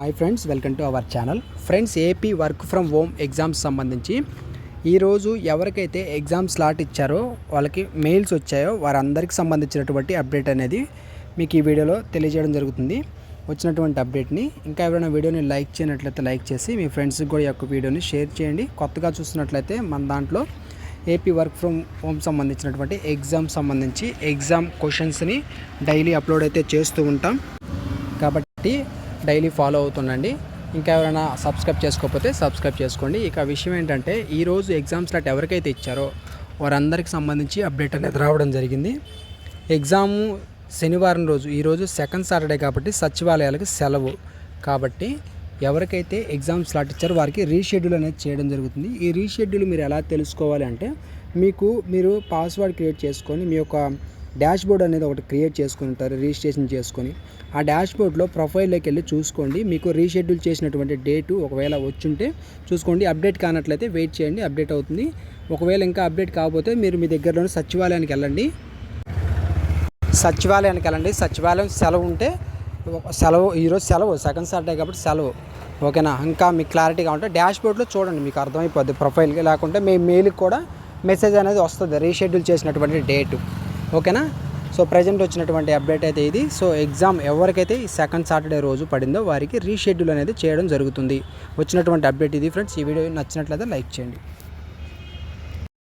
Hi friends, welcome to our channel. Friends, AP work from home exams సంబంధించి ఈరోజు ఎవరికైతే exam slot ఇచ్చారో వాళ్ళకి మెయిల్స్ వచ్చాయో వారందరికీ సంబంధించినటువంటి అప్డేట్ అనేది మీకు ఈ వీడియోలో తెలియజేయడం జరుగుతుంది. వచ్చినటువంటి అప్డేట్ని ఇంకా ఎవరైనా వీడియోని లైక్ చేయనట్లయితే లైక్ చేసి మీ ఫ్రెండ్స్కి కూడా ఈ యొక్క వీడియోని షేర్ చేయండి. కొత్తగా చూస్తున్నట్లయితే మన దాంట్లో ఏపీ వర్క్ ఫ్రమ్ హోమ్ సంబంధించినటువంటి ఎగ్జామ్ క్వశ్చన్స్ని డైలీ అప్లోడ్ అయితే చేస్తూ ఉంటాం కాబట్టి డైలీ ఫాలో అవుతుండండి. ఇంకా ఎవరైనా సబ్స్క్రైబ్ చేసుకోకపోతే సబ్స్క్రైబ్ చేసుకోండి. ఇక విషయం ఏంటంటే ఈరోజు ఎగ్జామ్ స్లాట్ ఎవరికైతే ఇచ్చారో వారందరికి సంబంధించి అప్డేట్ అనేది రావడం జరిగింది. ఎగ్జాము శనివారం రోజు, ఈరోజు సెకండ్ సాటర్డే కాబట్టి సచివాలయాలకు సెలవు కాబట్టి ఎవరికైతే ఎగ్జామ్ స్లాట్ ఇచ్చారో వారికి రీషెడ్యూల్ అనేది చేయడం జరుగుతుంది. ఈ రీషెడ్యూల్ మీరు ఎలా తెలుసుకోవాలి అంటే మీరు పాస్వర్డ్ క్రియేట్ చేసుకొని మీ యొక్క డాష్ బోర్డ్ అనేది ఒకటి క్రియేట్ చేసుకుని ఉంటారు, రిజిస్ట్రేషన్ చేసుకొని. ఆ డాష్ బోర్డ్లో ప్రొఫైల్లోకి వెళ్ళి చూసుకోండి. మీకు రీషెడ్యూల్ చేసినటువంటి డేటు ఒకవేళ వచ్చుంటే చూసుకోండి. అప్డేట్ కానట్లయితే వెయిట్ చేయండి, అప్డేట్ అవుతుంది. ఒకవేళ ఇంకా అప్డేట్ కాకపోతే మీరు మీ దగ్గరలోని సచివాలయానికి వెళ్ళండి. సచివాలయం సెలవు ఉంటే ఈరోజు సెలవు, సెకండ్ సాటర్డే కాబట్టి సెలవు. ఓకేనా? ఇంకా మీకు క్లారిటీగా ఉంటే డాష్ బోర్డ్లో చూడండి, మీకు అర్థమైపోద్ది ప్రొఫైల్కి. లేకుంటే మీ మెయిల్కి కూడా మెసేజ్ అనేది వస్తుంది, రీషెడ్యూల్ చేసినటువంటి డేటు. ఓకేనా? సో ప్రజెంట్ వచ్చినటువంటి అప్డేట్ అయితే ఇది. సో ఎగ్జామ్ ఎవరికైతే ఈ సెకండ్ సాటర్డే రోజు పడిందో వారికి రీషెడ్యూల్ అనేది చేయడం జరుగుతుంది. వచ్చినటువంటి అప్డేట్ ఇది ఫ్రెండ్స్. ఈ వీడియో నచ్చినట్లయితే లైక్ చేయండి.